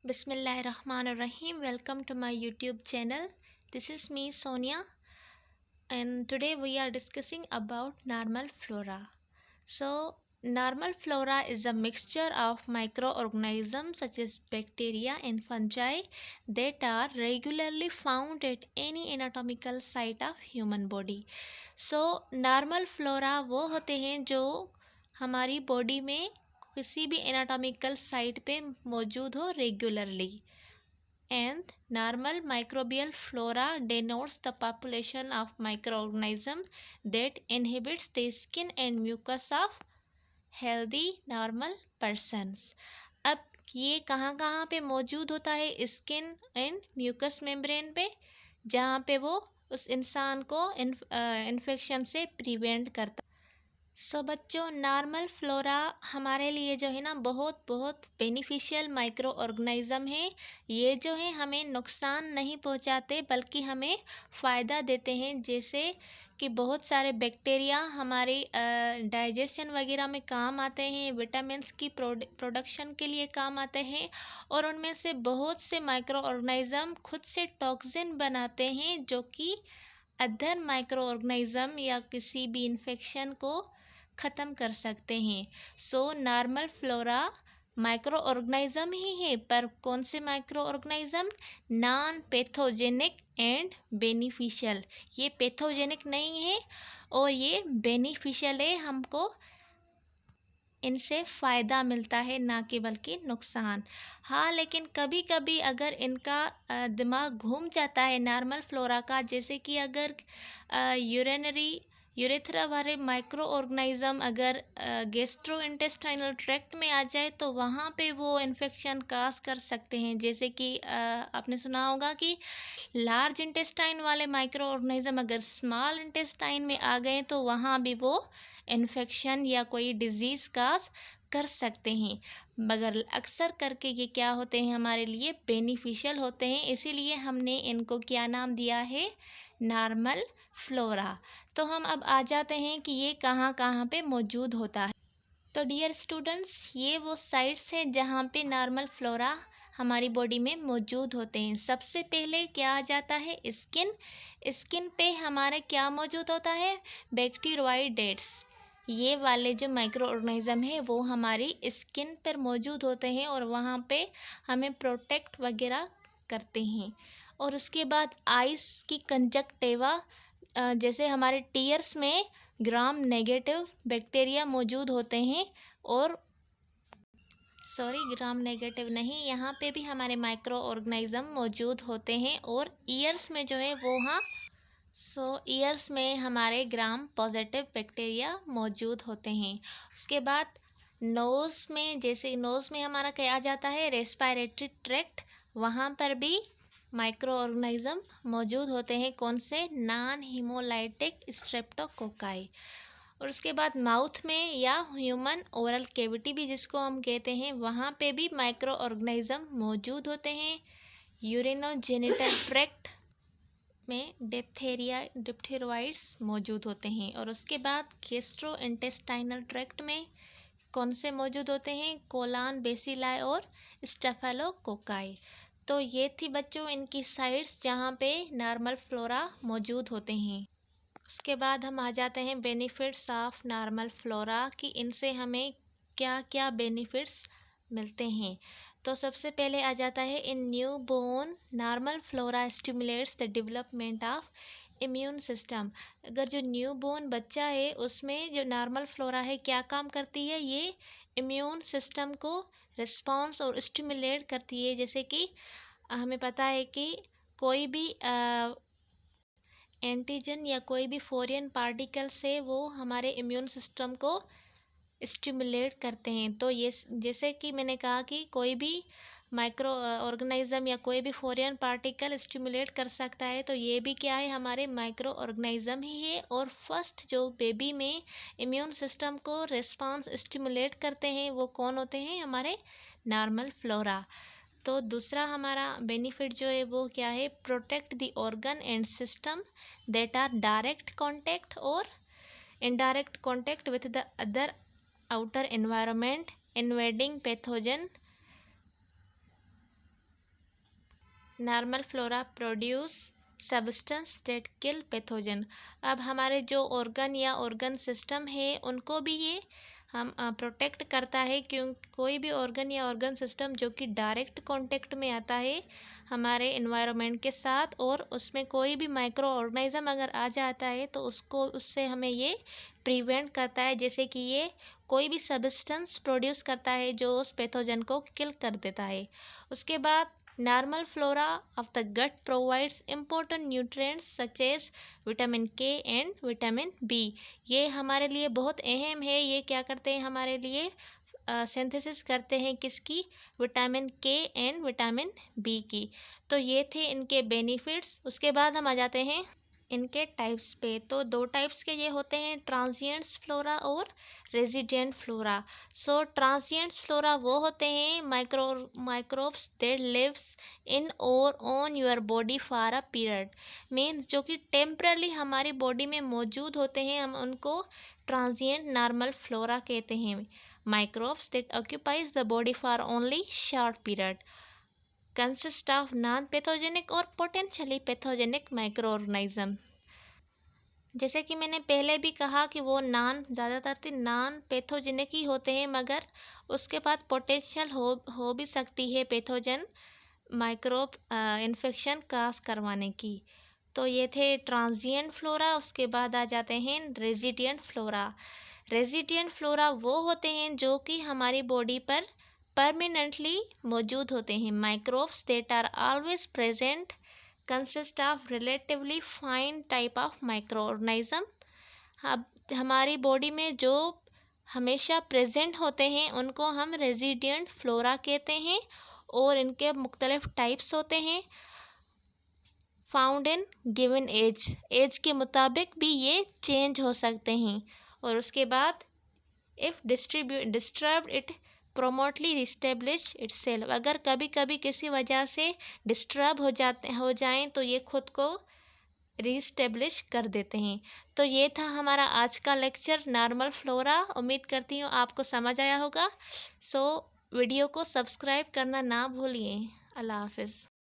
Bismillahirrahmanirrahim. Welcome to my YouTube channel. This is me Sonia, and today we are discussing about normal flora. So, normal flora is a mixture of microorganisms such as bacteria and fungi that are regularly found at any anatomical site of human body. So, normal flora वो होते हैं जो हमारी body में किसी भी anatomical site पे मौजूद हो regularly. And normal microbial flora denotes the population of microorganisms that inhabits the skin and mucus of healthy normal persons. अब ये कहाँ कहाँ पे मौजूद होता है? स्किन एंड म्यूकस मेम्ब्रेन पे, जहाँ पे वो उस इंसान को इन्फेक्शन से प्रिवेंट करता. सो बच्चों, नॉर्मल फ्लोरा हमारे लिए जो है ना बहुत बहुत बेनिफिशियल माइक्रो ऑर्गेनिज्म है. ये जो है हमें नुकसान नहीं पहुंचाते बल्कि हमें फ़ायदा देते हैं. जैसे कि बहुत सारे बैक्टीरिया हमारे डाइजेशन वगैरह में काम आते हैं, विटामिन्स की प्रोडक्शन के लिए काम आते हैं, और उनमें से बहुत से माइक्रो ऑर्गेनिज्म खुद से टॉक्सिन बनाते हैं जो कि अदर माइक्रो ऑर्गेनिज्म या किसी भी इन्फेक्शन को ख़त्म कर सकते हैं. So normal flora micro organism ही है, पर कौन से micro organism? Non pathogenic and beneficial. ये पैथोजेनिक नहीं है और ये बेनिफिशियल है. हमको इनसे फ़ायदा मिलता है, ना कि बल्कि नुकसान. हाँ, लेकिन कभी कभी अगर इनका दिमाग घूम जाता है नॉर्मल फ्लोरा का, जैसे कि अगर यूरेथ्रा वाले माइक्रो ऑर्गेनिज्म अगर गैस्ट्रो इंटेस्टाइनल ट्रैक्ट में आ जाए तो वहाँ पे वो इन्फेक्शन काज कर सकते हैं. जैसे कि आपने सुना होगा कि लार्ज इंटेस्टाइन वाले माइक्रो ऑर्गेनिज्म अगर स्मॉल इंटेस्टाइन में आ गए तो वहाँ भी वो इन्फेक्शन या कोई डिजीज़ काज कर सकते हैं. मगर अक्सर करके ये क्या होते हैं? हमारे लिए बेनिफिशियल होते हैं. इसीलिए हमने इनको क्या नाम दिया है? Normal flora. तो हम अब आ जाते हैं कि ये कहाँ कहाँ पे मौजूद होता है. तो डियर स्टूडेंट्स, ये वो साइट्स हैं जहाँ पे नॉर्मल फ्लोरा हमारी बॉडी में मौजूद होते हैं. सबसे पहले क्या आ जाता है? स्किन. स्किन पे हमारे क्या मौजूद होता है? बैक्टीरियोइडेट्स. ये वाले जो माइक्रो ऑर्गेनिज्म है वो हमारी स्किन पर मौजूद होते हैं और वहाँ पे हमें प्रोटेक्ट वगैरह करते हैं. और उसके बाद आइस की कंजक्टिवा, जैसे हमारे टीयर्स में ग्राम नेगेटिव बैक्टीरिया मौजूद होते हैं. और ग्राम नेगेटिव नहीं, यहाँ पे भी हमारे माइक्रो ऑर्गेनिज्म मौजूद होते हैं. और ईयर्स में जो है वो ईयर्स में हमारे ग्राम पॉजिटिव बैक्टीरिया मौजूद होते हैं. उसके बाद नोज़ में, जैसे नोज़ में हमारा क्या आ जाता है? Respiratory tract. वहाँ पर भी माइक्रो ऑर्गेनिज्म मौजूद होते हैं. कौन से? Non haemolytic streptococci. और उसके बाद माउथ में या ह्यूमन ओरल कैविटी भी जिसको हम कहते हैं, वहाँ पे भी माइक्रो ऑर्गेनिज्म मौजूद होते हैं. यूरिनोजेनिटल ट्रैक्ट में डिप्थेरोइड्स मौजूद होते हैं. और उसके बाद गैस्ट्रो इंटेस्टाइनल ट्रैक्ट में कौन से मौजूद होते हैं? कोलान बेसिलाई और स्टेफेलोकोकाई. तो ये थी बच्चों इनकी साइट्स जहाँ पे नॉर्मल फ्लोरा मौजूद होते हैं. उसके बाद हम आ जाते हैं बेनिफिट्स ऑफ नॉर्मल फ्लोरा, कि इनसे हमें क्या क्या बेनिफिट्स मिलते हैं. तो सबसे पहले आ जाता है in new born normal flora stimulates the development of immune system. अगर जो न्यू बोर्न बच्चा है उसमें जो नॉर्मल फ्लोरा है क्या काम करती है? ये इम्यून सिस्टम को रिस्पॉन्स और स्टिमुलेट करती है. जैसे कि हमें पता है कि कोई भी एंटीजन या कोई भी फॉरेन पार्टिकल से वो हमारे इम्यून सिस्टम को स्टिमुलेट करते हैं. तो ये जैसे कि मैंने कहा कि कोई भी माइक्रो ऑर्गेनिज्म या कोई भी फॉरेन पार्टिकल स्टिमुलेट कर सकता है, तो ये भी क्या है? हमारे माइक्रो ऑर्गेनिज्म ही है. और फर्स्ट जो बेबी में इम्यून सिस्टम को रिस्पॉन्स स्टिमुलेट करते हैं वो कौन होते हैं? हमारे नॉर्मल फ्लोरा. तो दूसरा हमारा बेनिफिट जो है वो क्या है? Protect the organ and system that are direct contact और indirect contact with the other outer environment invading pathogen normal flora produce substance that kill pathogen. अब हमारे जो ऑर्गन या ऑर्गन सिस्टम है उनको भी ये हम प्रोटेक्ट करता है, क्योंकि कोई भी ऑर्गन या ऑर्गन सिस्टम जो कि डायरेक्ट कांटेक्ट में आता है हमारे एनवायरनमेंट के साथ, और उसमें कोई भी माइक्रो ऑर्गेनिज्म अगर आ जाता है तो उससे हमें ये प्रिवेंट करता है, जैसे कि ये कोई भी सब्सटेंस प्रोड्यूस करता है जो उस पैथोजन को किल कर देता है। उसके बाद normal flora of the gut provides important nutrients such as vitamin K and vitamin B. ये हमारे लिए बहुत अहम है। ये क्या करते हैं, हमारे लिए सिंथेसिस करते हैं किसकी, vitamin K and vitamin B की। तो ये थे इनके बेनिफिट्स। उसके बाद हम आ जाते हैं इनके टाइप्स पे। तो दो टाइप्स के ये होते हैं, ट्रांजिएंट्स फ्लोरा और रेजिडेंट फ्लोरा। सो ट्रांजिएंट्स फ्लोरा वो होते हैं माइक्रोब्स दैट लिव्स इन और on your body for a period, means जो कि टेम्परली हमारी बॉडी में मौजूद होते हैं, हम उनको ट्रांजिएंट नॉर्मल फ्लोरा कहते हैं। Microbes that occupies the body for only short period consist of non-pathogenic और potentially pathogenic microorganism। जैसे कि मैंने पहले भी कहा कि वो ज़्यादातर नॉन पैथोजेनिक ही होते हैं, मगर उसके बाद पोटेंशियल हो भी सकती है पैथोजन माइक्रोब इन्फेक्शन काज करवाने की। तो ये थे ट्रांजिएंट फ्लोरा। उसके बाद आ जाते हैं रेजिडेंट फ्लोरा। रेजिडेंट फ्लोरा वो होते हैं जो कि हमारी बॉडी पर परमानेंटली मौजूद होते हैं। Microbes that are always present consist of relatively fine type of microorganism. अब हमारी बॉडी में जो हमेशा प्रेजेंट होते हैं उनको हम रेजिडेंट फ्लोरा कहते हैं, और इनके मुख्तलिफ टाइप्स होते हैं फाउंड इन गिवन एज के मुताबिक भी ये चेंज हो सकते हैं। और उसके बाद इफ़ डिस्टर्ब्ड इट प्रोमोटली रिस्टेब्लिश इटसेल्फ, अगर कभी कभी किसी वजह से डिस्टर्ब हो जाएं तो ये खुद को रीस्टेब्लिश कर देते हैं। तो ये था हमारा आज का लेक्चर नॉर्मल फ्लोरा। उम्मीद करती हूँ आपको समझ आया होगा। सो वीडियो को सब्सक्राइब करना ना भूलिए। अल्लाह हाफिज़।